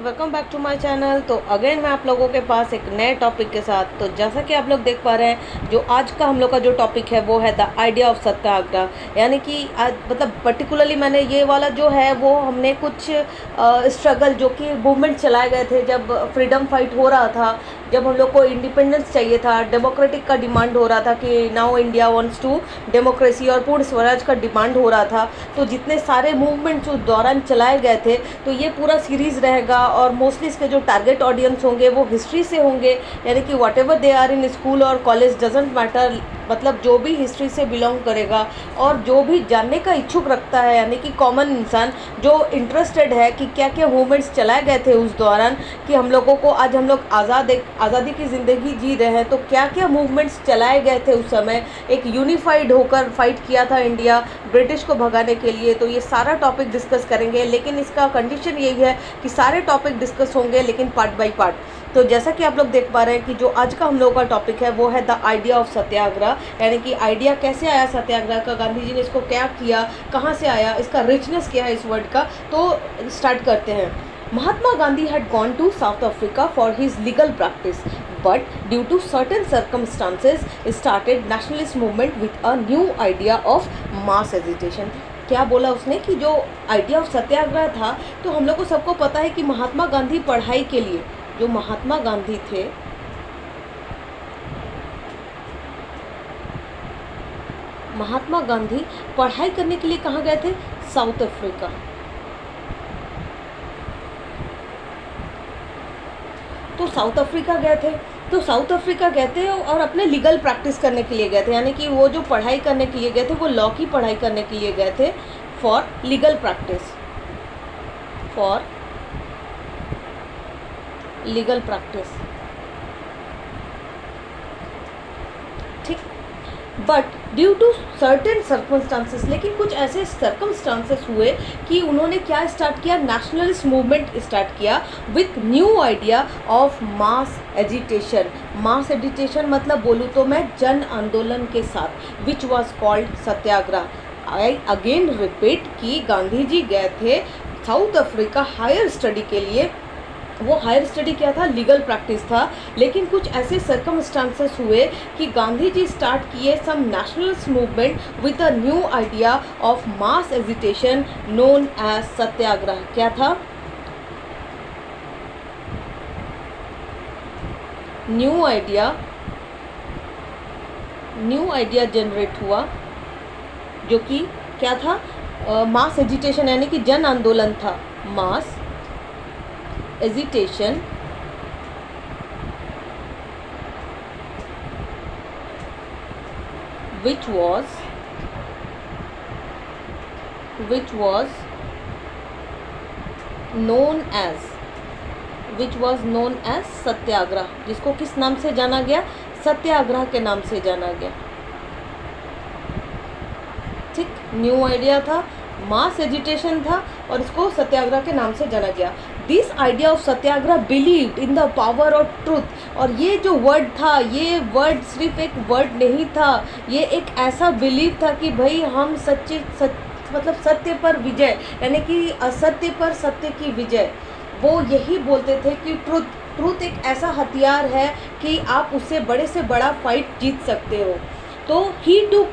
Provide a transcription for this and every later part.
Welcome back to my channel. तो again मैं आप लोगों के पास एक नए टॉपिक के साथ। तो जैसा कि आप लोग देख पा रहे हैं, जो आज का हम लोग का जो टॉपिक है वो है द आइडिया ऑफ सत्याग्रह। यानी कि आज मतलब पर्टिकुलरली मैंने ये वाला जो है वो हमने कुछ स्ट्रगल जो कि मूवमेंट चलाए गए थे जब फ्रीडम फाइट हो रहा था, जब हम लोग को इंडिपेंडेंस चाहिए था, डेमोक्रेटिक का डिमांड हो रहा था कि now India wants to democracy और पूर्ण स्वराज का डिमांड हो रहा था। तो जितने सारे मूवमेंट्स उस दौरान चलाए गए थे, तो ये पूरा सीरीज़ रहेगा और मोस्टली इसके जो टारगेट ऑडियंस होंगे वो हिस्ट्री से होंगे। यानी कि whatever they are in school और कॉलेज डजेंट मैटर, मतलब जो भी हिस्ट्री से बिलोंग करेगा और जो भी जानने का इच्छुक रखता है, यानी कि कॉमन इंसान जो इंटरेस्टेड है कि क्या क्या मूवमेंट्स चलाए गए थे उस दौरान, कि हम लोगों को आज हम लोग आज़ादी की ज़िंदगी जी रहे हैं, तो क्या क्या मूवमेंट्स चलाए गए थे उस समय, एक यूनिफाइड होकर फाइट किया था इंडिया ब्रिटिश को भगाने के लिए। तो ये सारा टॉपिक डिस्कस करेंगे, लेकिन इसका कंडीशन यही है कि सारे टॉपिक डिस्कस होंगे लेकिन पार्ट बाय पार्ट। तो जैसा कि आप लोग देख पा रहे हैं कि जो आज का हम लोगों का टॉपिक है वो है द आइडिया ऑफ सत्याग्रह। यानी कि आइडिया कैसे आया सत्याग्रह का, गांधी जी ने इसको क्या किया, कहाँ से आया, इसका रिचनेस क्या है इस वर्ड का। तो स्टार्ट करते हैं। Mahatma Gandhi had gone to South Africa for his legal practice, but due to certain circumstances started nationalist movement with a new idea of mass agitation। क्या बोला उसने कि जो आइडिया ऑफ सत्याग्रह था, तो हम लोग को सबको पता है कि महात्मा गांधी पढ़ाई के लिए, जो महात्मा गांधी थे, महात्मा गांधी पढ़ाई करने के लिए कहाँ गए थे? South Africa. तो साउथ अफ्रीका गए थे, तो साउथ अफ्रीका गए थे और अपने लीगल प्रैक्टिस करने के लिए गए थे। यानी कि वो जो पढ़ाई करने के लिए गए थे वो लॉ की पढ़ाई करने के लिए गए थे, for legal practice, for legal practice, ठीक। But due to certain circumstances, लेकिन कुछ ऐसे सर्कमस्टांसेस हुए कि उन्होंने क्या स्टार्ट किया? नेशनलिस्ट मूवमेंट स्टार्ट किया with new idea of mass agitation. Mass agitation मतलब बोलूँ तो मैं जन आंदोलन के साथ, which was called Satyagraha. I again repeat कि गांधी जी गए थे साउथ अफ्रीका हायर स्टडी के लिए। वो हायर स्टडी क्या था? लीगल प्रैक्टिस था। लेकिन कुछ ऐसे सर्कमस्टांसेस हुए कि गांधी जी स्टार्ट किए some nationalist movement with a new idea of mass agitation known as Satyagraha. क्या था? न्यू आइडिया जनरेट हुआ, जो कि क्या था? मास एजिटेशन, यानी कि जन आंदोलन था। Mass agitation which was known as Satyagraha, जिसको किस नाम से जाना गया? सत्याग्रह के नाम से जाना गया, ठीक। न्यू आइडिया था, मास एजिटेशन था और इसको सत्याग्रह के नाम से जाना गया। This idea of Satyagraha believed in the power of truth. और ये जो वर्ड था, ये वर्ड सिर्फ एक वर्ड नहीं था, ये एक ऐसा बिलीव था कि भाई हम मतलब सत्य पर विजय, यानी कि असत्य पर सत्य की विजय। वो यही बोलते थे कि ट्रूथ एक ऐसा हथियार है कि आप उससे बड़े से बड़ा फाइट जीत सकते हो। तो he took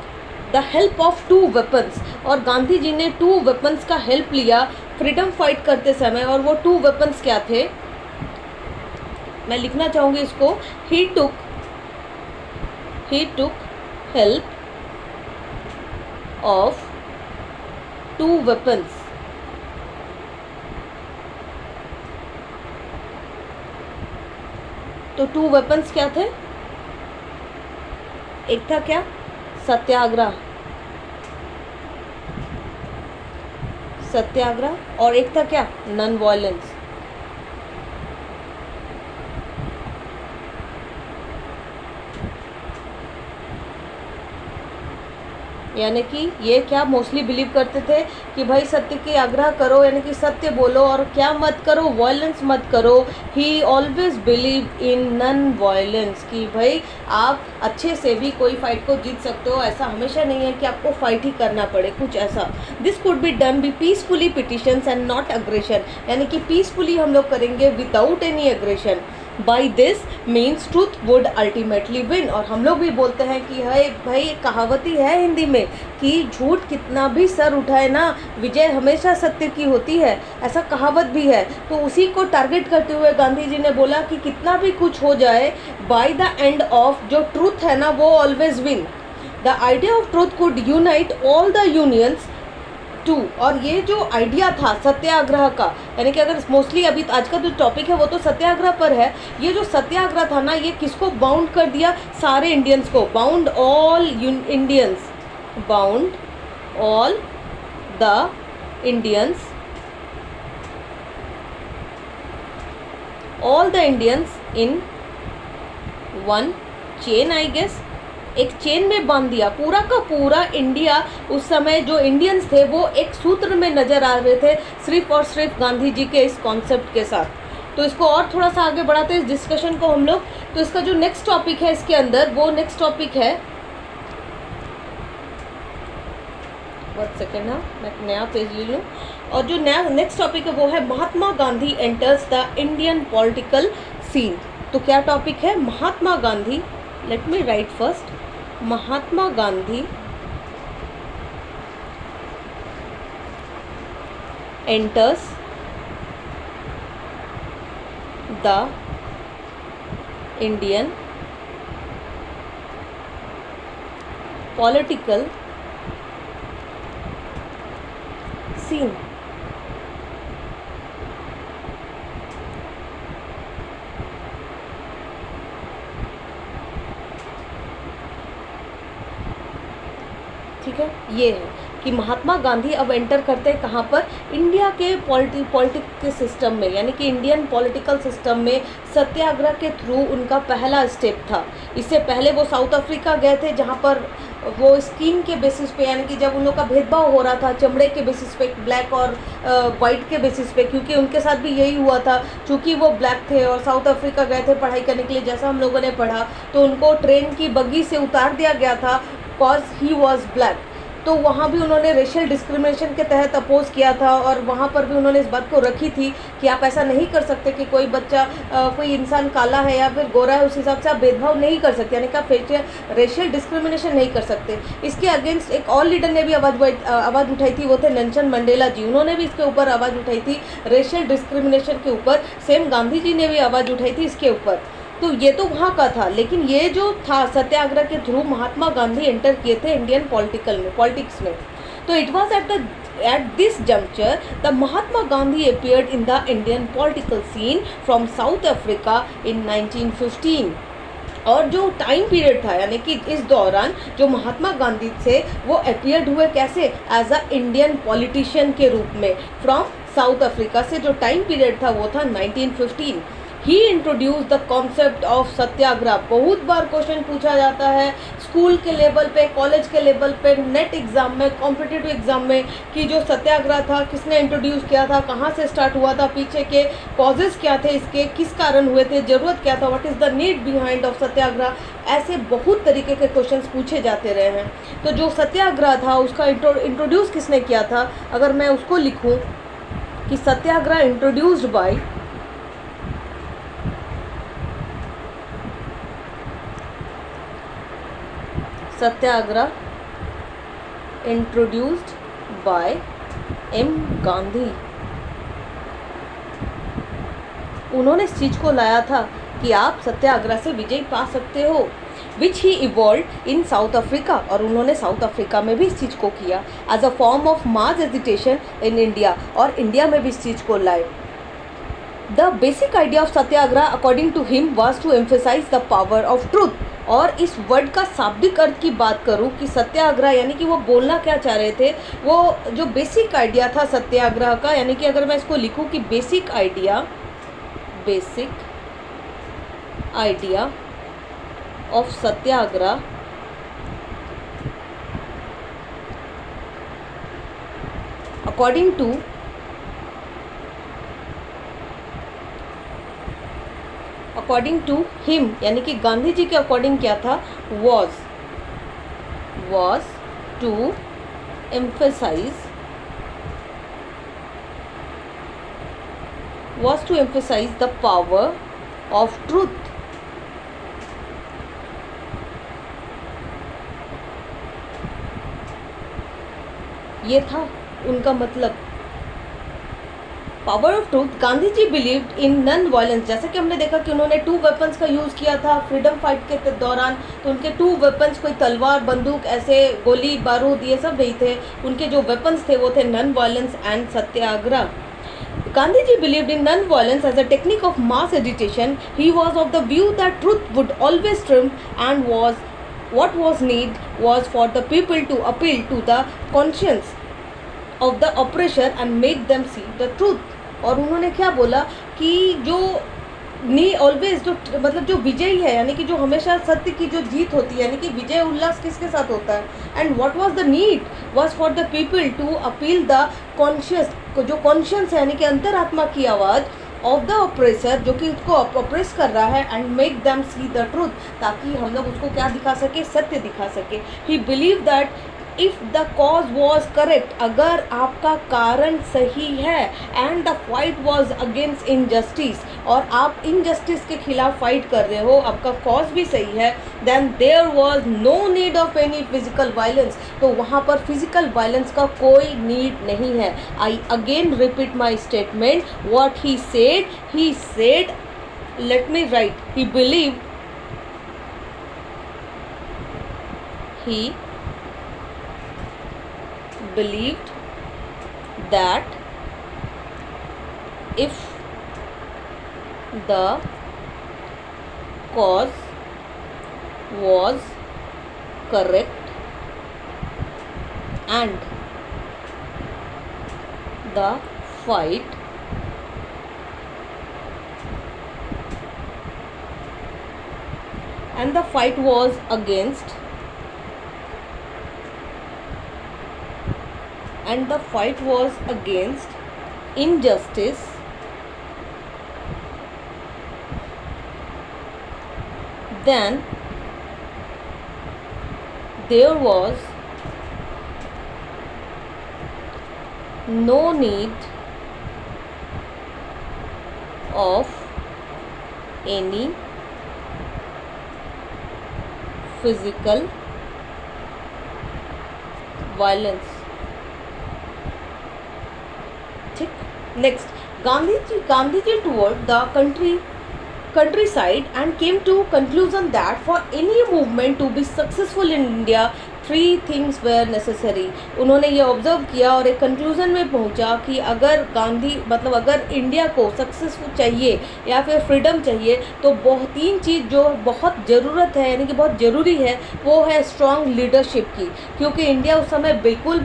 the help of two weapons, और गांधी जी ने टू वेपन्स का हेल्प लिया फ्रीडम फाइट करते समय। और वो टू वेपन्स क्या थे? मैं लिखना चाहूँगी इसको। ही टुक हेल्प ऑफ टू वेपन्स। तो टू वेपन्स क्या थे? एक था क्या? सत्याग्रह, और एक था क्या? Non violence. यानी कि ये क्या मोस्टली बिलीव करते थे कि भाई सत्य की आग्रह करो, यानी कि सत्य बोलो और क्या मत करो, वायलेंस मत करो। He always believe in non violence, कि भाई आप अच्छे से भी कोई फाइट को जीत सकते हो, ऐसा हमेशा नहीं है कि आपको फाइट ही करना पड़े, कुछ ऐसा। This could be done be peacefully petitions and not aggression, यानी कि पीसफुली हम लोग करेंगे without any aggression. By this means truth would ultimately win. और हम लोग भी बोलते हैं कि है भाई, एक कहावत ही है हिंदी में कि झूठ कितना भी सर उठाए ना, विजय हमेशा सत्य की होती है, ऐसा कहावत भी है। तो उसी को टारगेट करते हुए गांधी जी ने बोला कि कितना भी कुछ हो जाए, बाय द एंड ऑफ जो ट्रूथ है ना वो always win. The idea of truth could unite all the unions too. और ये जो आइडिया था सत्याग्रह का, यानी कि अगर मोस्टली अभी आज का जो टॉपिक है वो तो सत्याग्रह पर है, ये जो सत्याग्रह था ना ये किसको बाउंड कर दिया, सारे इंडियंस को। Bound all Indians, bound all the Indians, all the Indians in one chain, I guess एक चेन में बांध दिया पूरा का पूरा इंडिया। उस समय जो इंडियंस थे वो एक सूत्र में नज़र आ रहे थे, सिर्फ और सिर्फ गांधी जी के इस कॉन्सेप्ट के साथ। तो इसको और थोड़ा सा आगे बढ़ाते हैं इस डिस्कशन को हम लोग। तो इसका जो नेक्स्ट टॉपिक है इसके अंदर, वो नेक्स्ट टॉपिक है, एक सेकेंड ना मैं नया पेज ले लूँ। और जो नया नेक्स्ट टॉपिक है वो है Mahatma Gandhi enters the Indian political scene. तो क्या टॉपिक है, Mahatma Gandhi, let me write first, Mahatma Gandhi enters the Indian political scene। ठीक है, ये है कि महात्मा गांधी अब एंटर करते हैं कहाँ पर, इंडिया के पॉलिटिक्स के सिस्टम में, यानी कि इंडियन पॉलिटिकल सिस्टम में सत्याग्रह के थ्रू उनका पहला स्टेप था। इससे पहले वो साउथ अफ्रीका गए थे जहाँ पर वो स्किन के बेसिस पे, यानी कि जब उन लोग का भेदभाव हो रहा था चमड़े के बेसिस पे, ब्लैक और वाइट के बेसिस पे, क्योंकि उनके साथ भी यही हुआ था, चूँकि वो ब्लैक थे और साउथ अफ्रीका गए थे पढ़ाई करने के लिए, जैसा हम लोगों ने पढ़ा, तो उनको ट्रेन की बग्गी से उतार दिया गया था कॉज ही वॉज ब्लैक। तो वहाँ भी उन्होंने रेशियल डिस्क्रिमिनेशन के तहत अपोज किया था, और वहाँ पर भी उन्होंने इस बात को रखी थी कि आप ऐसा नहीं कर सकते कि कोई बच्चा कोई इंसान काला है या फिर गोरा है उस हिसाब से आप भेदभाव नहीं कर सकते, यानी कि आप रेशियल डिस्क्रिमिनेशन नहीं कर सकते। इसके अगेंस्ट एक और लीडर ने भी आवाज़ उठाई थी, वो थे नेल्सन मंडेला जी। उन्होंने भी इसके ऊपर आवाज़ उठाई थी, रेशियल डिस्क्रिमिनेशन के ऊपर। सेम गांधी जी ने भी आवाज़ उठाई थी इसके ऊपर। तो ये तो वहाँ का था, लेकिन ये जो था सत्याग्रह के थ्रू महात्मा गांधी एंटर किए थे इंडियन पॉलिटिक्स में। तो it was at this juncture the Mahatma Gandhi appeared in the Indian political scene from South Africa in 1915। और जो टाइम पीरियड था, यानी कि इस दौरान जो महात्मा गांधी थे वो अपीयर्ड हुए कैसे, एज अ इंडियन पॉलिटिशियन के रूप में फ्रॉम साउथ अफ्रीका से। जो टाइम पीरियड था वो था 1915। ही इंट्रोड्यूस द कॉन्सेप्ट ऑफ सत्याग्रह। बहुत बार क्वेश्चन पूछा जाता है स्कूल के लेवल पे, कॉलेज के लेवल पे, नेट एग्ज़ाम में, कॉम्पिटिटिव एग्ज़ाम में, कि जो सत्याग्रह था किसने इंट्रोड्यूस किया था, कहाँ से स्टार्ट हुआ था, पीछे के कॉजेज़ क्या थे इसके, किस कारण हुए थे, ज़रूरत क्या था, what is the need behind of Satyagraha. ऐसे बहुत तरीके के क्वेश्चंस पूछे जाते रहे हैं। तो जो सत्याग्रह था उसका इंट्रोड्यूस किसने किया था, अगर मैं उसको लिखूँ कि Satyagraha introduced by Satyagraha introduced by M Gandhi. उन्होंने इस चीज़ को लाया था कि आप सत्याग्रह से विजय पा सकते हो, विच ही इवॉल्व इन साउथ अफ्रीका। और उन्होंने साउथ अफ्रीका में भी इस चीज़ को किया as a form of mass agitation in India, और इंडिया में भी इस चीज़ को लाए। The basic idea of satyagraha according to him was to emphasize the power of truth. और इस वर्ड का शाब्दिक अर्थ की बात करूं कि सत्याग्रह यानी कि वो बोलना क्या चाह रहे थे, वो जो बेसिक आइडिया था सत्याग्रह का, यानी कि अगर मैं इसको लिखूं कि basic idea of satyagraha according to him, यानी कि गांधी जी के अकॉर्डिंग क्या था, was to emphasize the power of truth. ये था उनका मतलब, power of truth. Gandhi ji believed in non violence, जैसे कि हमने देखा कि उन्होंने 2 वेपन्स का यूज़ किया था फ्रीडम फाइट के दौरान। तो उनके 2 वेपन्स, कोई तलवार, बंदूक, ऐसे गोली बारूद, ये सब नहीं थे। उनके जो वेपन्स थे वो थे non violence and satyagraha. Gandhi ji believed in non violence as a technique of mass agitation. He was of the view that truth would always triumph and what was need was for the people to appeal to the conscience of the oppressor and make them see the truth। और उन्होंने क्या बोला कि जो always, जो मतलब जो विजयी है, यानी कि जो हमेशा सत्य की जो जीत होती है, यानी कि विजय उल्लास किसके साथ होता है, and what was the need was for the people to appeal the conscious, जो कॉन्शियस है यानी कि अंतरात्मा की आवाज़, ऑफ द ऑपरेसर, जो कि उसको ऑपरेस कर रहा है, and make them see the truth, ताकि हम लोग उसको क्या दिखा सके, सत्य दिखा सके। ही believe that if the cause was correct, अगर आपका कारण सही है, and the fight was against injustice, और आप इनजस्टिस के खिलाफ फाइट कर रहे हो, आपका कॉज भी सही है, then there was no need of any physical violence, तो वहाँ पर फिजिकल वायलेंस का कोई नीड नहीं है। I again repeat my statement, what he said, late me right, he believe, he believed that if the cause was correct and the fight was against injustice, then there was no need of any physical violence। ठीक, next, Gandhi ji toward the countryside and came to conclusion that for any movement to be successful in India 3 things were necessary। उन्होंने ये observe किया और एक conclusion में पहुंचा कि अगर अगर इंडिया को सक्सेसफुल चाहिए या फिर फ्रीडम चाहिए, तो 3 चीज़ जो बहुत ज़रूरत है, यानी कि बहुत ज़रूरी है, वो है स्ट्रॉन्ग लीडरशिप की। क्योंकि इंडिया उस समय बिल्कुल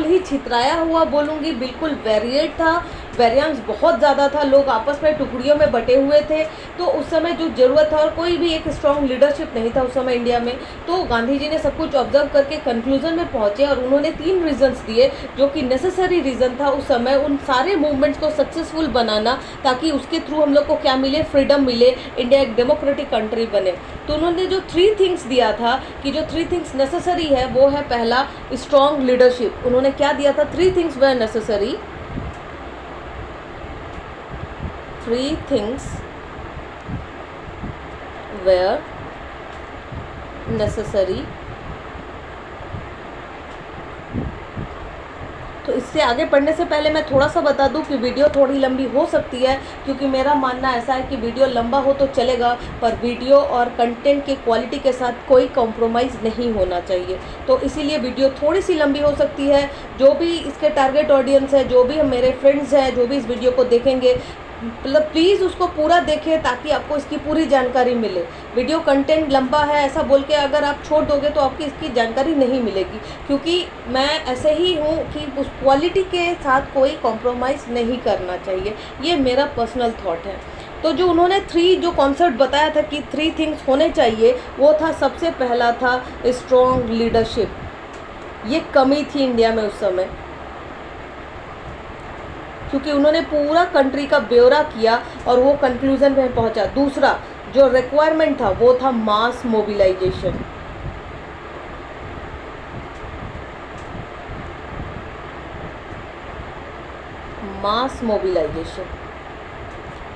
ही छितराया हुआ, बोलूँगी बिल्कुल वेरिएट था, वेरिएंस बहुत ज़्यादा था, लोग आपस में टुकड़ियों में बटे हुए थे। तो उस समय जो ज़रूरत था, और कोई भी एक स्ट्रॉन्ग लीडरशिप नहीं था उस समय इंडिया में। तो गांधी जी ने सब कुछ ऑब्जर्व करके कंक्लूजन में पहुंचे और उन्होंने 3 रीजंस दिए, जो कि नेसेसरी रीज़न था उस समय उन सारे मूवमेंट्स को सक्सेसफुल बनाना, ताकि उसके थ्रू हम लोग को क्या मिले, फ्रीडम मिले, इंडिया एक डेमोक्रेटिक कंट्री बने। तो उन्होंने जो 3 थिंग्स दिया था, कि जो 3 थिंग्स नेसेसरी है, वो है पहला स्ट्रॉन्ग लीडरशिप। उन्होंने क्या दिया था, 3 things were necessary, 3 things were necessary। तो इससे आगे पढ़ने से पहले मैं थोड़ा सा बता दूं कि वीडियो थोड़ी लंबी हो सकती है, क्योंकि मेरा मानना ऐसा है कि वीडियो लंबा हो तो चलेगा, पर वीडियो और कंटेंट की क्वालिटी के साथ कोई कॉम्प्रोमाइज़ नहीं होना चाहिए। तो इसीलिए वीडियो थोड़ी सी लंबी हो सकती है। जो भी इसके टारगेट ऑडियंस है, जो भी मेरे फ्रेंड्स हैं, जो भी इस वीडियो को देखेंगे, प्लीज़ उसको पूरा देखें, ताकि आपको इसकी पूरी जानकारी मिले। वीडियो कंटेंट लंबा है ऐसा बोल के अगर आप छोड़ दोगे तो आपकी इसकी जानकारी नहीं मिलेगी, क्योंकि मैं ऐसे ही हूँ कि उस क्वालिटी के साथ कोई कॉम्प्रोमाइज़ नहीं करना चाहिए। ये मेरा पर्सनल थॉट है। तो जो उन्होंने 3 जो कॉन्सेप्ट बताया था कि 3 थिंग्स होने चाहिए, वो था, सबसे पहला था स्ट्रॉन्ग लीडरशिप। ये कमी थी इंडिया में उस समय। क्योंकि उन्होंने पूरा कंट्री का ब्यौरा किया और वो कंक्लूजन में पहुंचा। दूसरा जो रिक्वायरमेंट था वो था मास मोबिलाइजेशन। मास मोबिलाइजेशन।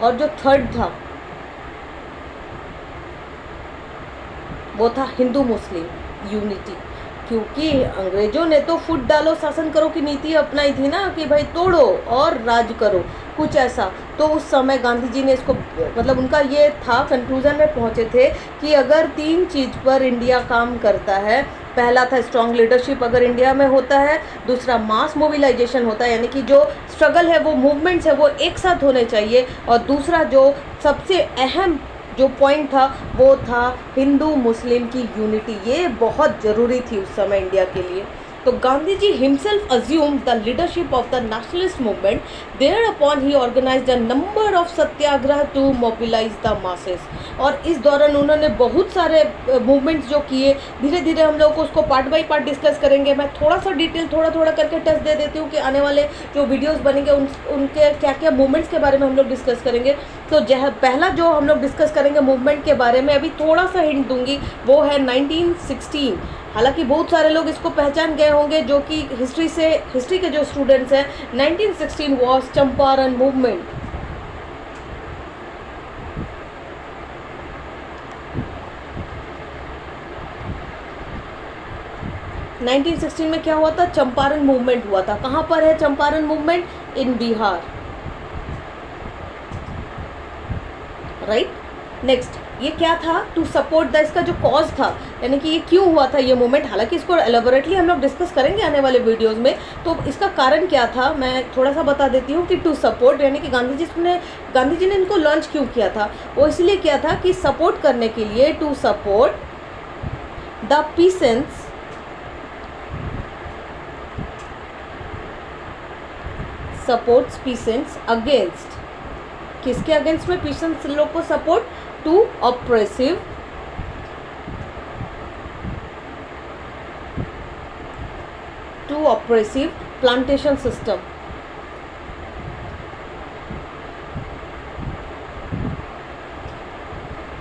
और जो थर्ड था वो था हिंदू मुस्लिम यूनिटी, क्योंकि अंग्रेजों ने तो फुट डालो शासन करो की नीति अपनाई थी ना, कि भाई तोड़ो और राज करो, कुछ ऐसा। तो उस समय गांधी जी ने इसको, मतलब उनका ये था, कंक्लूजन में पहुंचे थे कि अगर 3 चीज़ पर इंडिया काम करता है, पहला था स्ट्रॉन्ग लीडरशिप अगर इंडिया में होता है, दूसरा मास मोबिलाइजेशन होता है, यानी कि जो स्ट्रगल है वो मूवमेंट्स है वो एक साथ होने चाहिए, और दूसरा जो सबसे अहम जो पॉइंट था वो था हिंदू मुस्लिम की यूनिटी। ये बहुत ज़रूरी थी उस समय इंडिया के लिए। तो Gandhi ji himself assumed the leadership of the nationalist movement, there upon he organised a number of Satyagraha to mobilise the masses. और इस दौरान उन्होंने बहुत सारे मूवमेंट्स जो किए, धीरे धीरे हम लोग को उसको पार्ट बाय पार्ट डिस्कस करेंगे। मैं थोड़ा सा डिटेल थोड़ा थोड़ा करके टच दे देती हूँ कि आने वाले जो वीडियोज़ बनेंगे उनके क्या क्या मूवमेंट्स के बारे में हम लोग डिस्कस करेंगे। तो पहला जो हम लोग डिस्कस करेंगे मूवमेंट के बारे में, अभी थोड़ा सा हिंट दूंगी, वो है 1916। हालांकि बहुत सारे लोग इसको पहचान गए होंगे जो कि हिस्ट्री के जो स्टूडेंट्स हैं। 1916 वॉज चंपारण मूवमेंट। नाइनटीन 16 में क्या हुआ था? चंपारण मूवमेंट हुआ था। कहाँ पर है चंपारण मूवमेंट? इन बिहार, राइट। नेक्स्ट, ये क्या था? टू सपोर्ट द, इसका जो कॉज था, यानी कि ये क्यों हुआ था ये मूवमेंट, हालांकि इसको एलेबोरेटली हम लोग डिस्कस करेंगे आने वाले वीडियोस में। तो इसका कारण क्या था मैं थोड़ा सा बता देती हूँ कि टू सपोर्ट, यानी कि गांधी जी ने इनको लॉन्च क्यों किया था? वो इसलिए किया था कि सपोर्ट करने के लिए, to support the peasants, supports peasants against, किसके अगेंस्ट में पीसेंट्स लोग को support? To oppressive plantation system.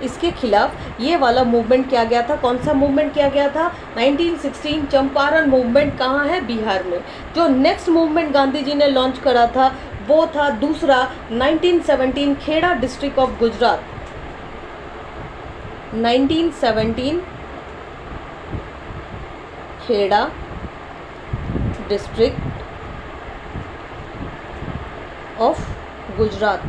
इसके खिलाफ ये वाला मूवमेंट किया गया था। कौन सा मूवमेंट किया गया था? 1916 चंपारण मूवमेंट। कहाँ है? बिहार में। जो नेक्स्ट मूवमेंट गांधी जी ने लॉन्च करा था वो था दूसरा, 1917 Kheda district of Gujarat. 1917 Kheda district of Gujarat.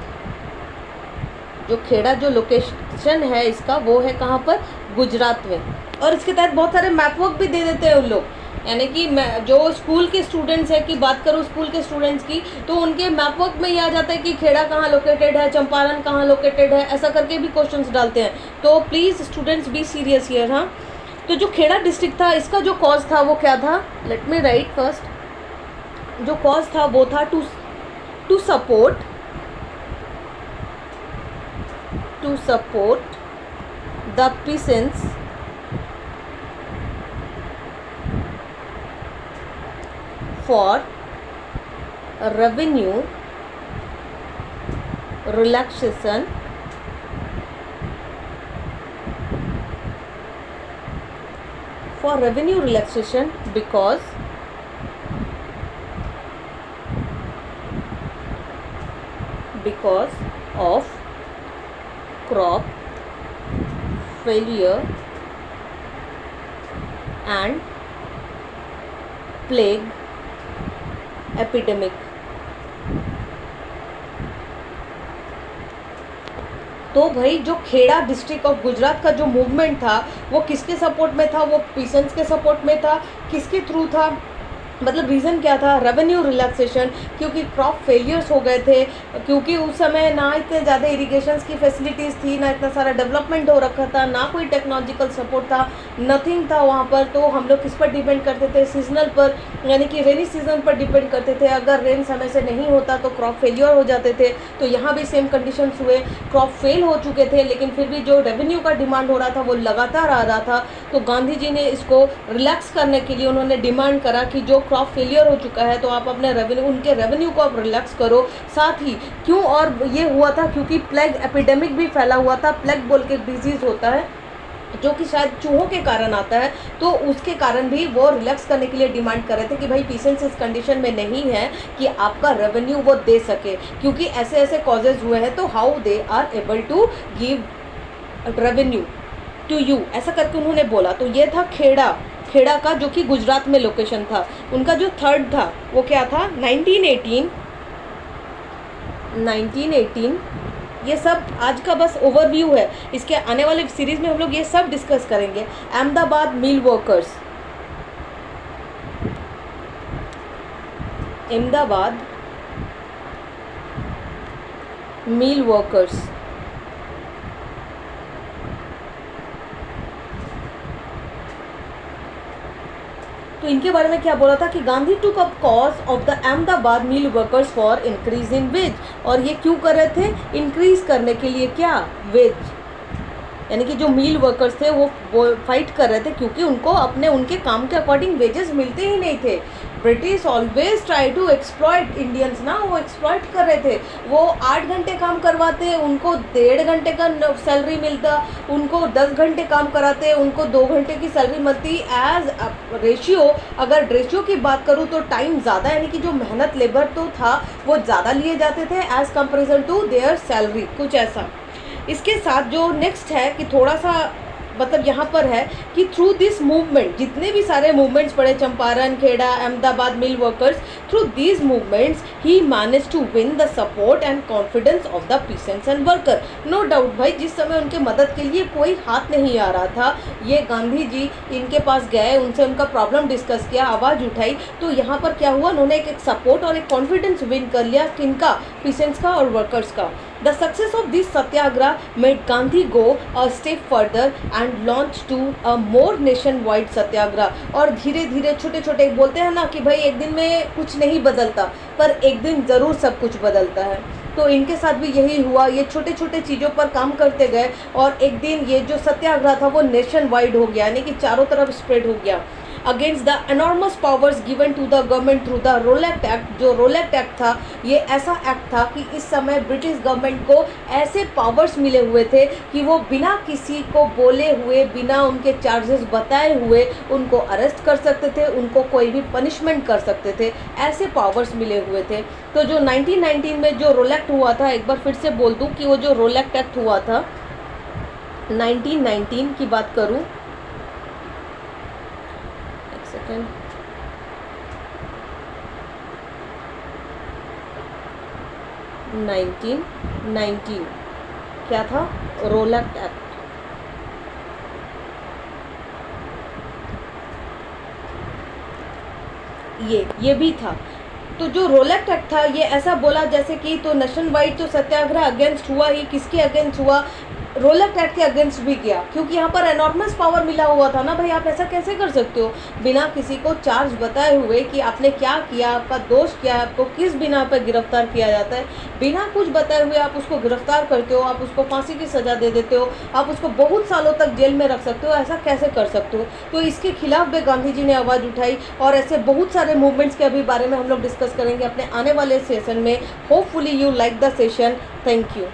जो खेड़ा जो लोकेशन है इसका वो है कहाँ पर? गुजरात में। और इसके तहत बहुत सारे मैप वर्क भी दे देते हैं उन लोग, यानी कि मैं जो स्कूल के स्टूडेंट्स हैं, की बात करूँ स्कूल के स्टूडेंट्स की, तो उनके मैप वर्क में ये आ जाता है कि खेड़ा कहाँ लोकेटेड है, चंपारण कहाँ लोकेटेड है, ऐसा करके भी क्वेश्चंस डालते हैं। तो please students be serious here. हाँ, तो जो खेड़ा डिस्ट्रिक्ट था इसका जो कॉज था वो क्या था? Let me write first. जो कॉज था वो था to support the peasants for revenue relaxation because of crop failure and plague epidemic. तो भाई जो खेड़ा डिस्ट्रिक्ट ऑफ गुजरात का जो मूवमेंट था वो किसके सपोर्ट में था? वो पीसेंट्स के सपोर्ट में था। किसके थ्रू था? मतलब रीज़न क्या था? रेवेन्यू रिलैक्सेशन, क्योंकि क्रॉप फेलियर्स हो गए थे, क्योंकि उस समय ना इतने ज़्यादा इरिगेशंस की फैसिलिटीज़ थी, ना इतना सारा डेवलपमेंट हो रखा था, ना कोई टेक्नोलॉजिकल सपोर्ट था, नथिंग था वहाँ पर। तो हम लोग किस पर डिपेंड करते थे? सीजनल पर, यानी कि रेनी सीजन पर डिपेंड करते थे। अगर रेन समय से नहीं होता तो क्रॉप फेलियर हो जाते थे। तो यहाँ भी सेम कंडीशंस हुए, क्रॉप फेल हो चुके थे, लेकिन फिर भी जो रेवेन्यू का डिमांड हो रहा था वो लगातार आ रहा था। तो गांधी जी ने इसको रिलैक्स करने के लिए उन्होंने डिमांड करा कि जो क्रॉप फेलियर हो चुका है तो आप अपने रेवेन्यू, उनके रेवेन्यू को आप रिलैक्स करो। साथ ही क्यों, और ये हुआ था क्योंकि प्लेग एपिडेमिक भी फैला हुआ था। प्लेग बोल के डिजीज़ होता है जो कि शायद चूहों के कारण आता है, तो उसके कारण भी वो रिलैक्स करने के लिए डिमांड कर रहे थे कि भाई पीसेंट्स इस कंडीशन में नहीं है कि आपका रेवेन्यू वो दे सके, क्योंकि ऐसे ऐसे कॉजेज हुए हैं, तो how they are able to give revenue to you, ऐसा करके उन्होंने बोला। तो ये था खेड़ा का, जो कि गुजरात में लोकेशन था। उनका जो थर्ड था वो क्या था, 1918। ये सब आज का बस ओवरव्यू है। इसके आने वाले सीरीज में हम लोग ये सब डिस्कस करेंगे। Ahmedabad mill workers, Ahmedabad mill workers, तो इनके बारे में क्या बोला था कि Gandhi took up cause of the Ahmedabad mill workers for increase in wage. और ये क्यों कर रहे थे, इंक्रीज करने के लिए क्या, वेज, यानी कि जो मिल वर्कर्स थे वो फाइट कर रहे थे क्योंकि उनको अपने उनके काम के अकॉर्डिंग वेजेस मिलते ही नहीं थे। British always try to exploit Indians ना, वो एक्सप्लॉइट कर रहे थे। वो 8 घंटे काम करवाते, उनको 1.5 घंटे का सैलरी मिलता, उनको 10 घंटे काम कराते, उनको 2 घंटे की सैलरी मिलती। एज रेशियो, अगर रेशियो की बात करूँ तो टाइम ज़्यादा, यानी कि जो मेहनत लेबर तो था वो ज़्यादा लिए जाते थे as comparison to their salary, कुछ ऐसा। इसके साथ जो नेक्स्ट है कि थोड़ा सा मतलब यहाँ पर है कि थ्रू दिस मूवमेंट, जितने भी सारे मूवमेंट्स पड़े, Champaran, Kheda, Ahmedabad mill workers, through these movements ही manage to win the support and confidence of the peasants and worker. No doubt भाई, जिस समय उनके मदद के लिए कोई हाथ नहीं आ रहा था, ये गांधी जी इनके पास गए, उनसे उनका प्रॉब्लम डिस्कस किया, आवाज़ उठाई, तो यहाँ पर क्या हुआ, उन्होंने एक सपोर्ट और एक कॉन्फिडेंस विन कर लिया, किनका, पीसेंट्स का और वर्कर्स का। The success of this satyagraha made Gandhi go a step further and launch to a more nationwide satyagraha। और धीरे धीरे छोटे छोटे, बोलते हैं ना कि भाई एक दिन में कुछ नहीं बदलता, पर एक दिन ज़रूर सब कुछ बदलता है। तो इनके साथ भी यही हुआ, ये छोटे छोटे चीज़ों पर काम करते गए और एक दिन ये जो सत्याग्रह था वो नेशन वाइड हो गया, यानी कि चारों तरफ स्प्रेड हो गया। Against the enormous powers given to the government through the Rowlatt act. जो रोलेक्ट एक्ट था, ये ऐसा एक्ट था कि इस समय ब्रिटिश गवर्नमेंट को ऐसे पावर्स मिले हुए थे कि वो बिना किसी को बोले हुए, बिना उनके चार्जेस बताए हुए उनको अरेस्ट कर सकते थे, उनको कोई भी पनिशमेंट कर सकते थे, ऐसे पावर्स मिले हुए थे। तो जो 1919 में जो रोलेक्ट हुआ था, एक बार फिर से बोल दूँ कि वो जो रोलेक्ट एक्ट हुआ था 1919 की बात करूँ, 1919 क्या था, रोलेक्ट एक्ट। ये भी था। तो जो रोलेक्ट एक्ट था ये ऐसा बोला जैसे कि, तो नेशन वाइड तो सत्याग्रह अगेंस्ट हुआ ही, किसके अगेंस्ट हुआ, रोलेक्ट एक्ट के अगेंस्ट भी किया, क्योंकि यहाँ पर एनॉर्मस पावर मिला हुआ था ना भाई। आप ऐसा कैसे कर सकते हो बिना किसी को चार्ज बताए हुए कि आपने क्या किया, आपका दोष क्या है, आपको किस बिना पर गिरफ्तार किया जाता है, बिना कुछ बताए हुए आप उसको गिरफ्तार करते हो, आप उसको फांसी की सज़ा दे देते हो, आप उसको बहुत सालों तक जेल में रख सकते हो, ऐसा कैसे कर सकते हो। तो इसके खिलाफ भी गांधी जी ने आवाज़ उठाई और ऐसे बहुत सारे मूवमेंट्स के अभी बारे में हम लोग डिस्कस करेंगे अपने आने वाले सेशन में। Hopefully you like the session. Thank you.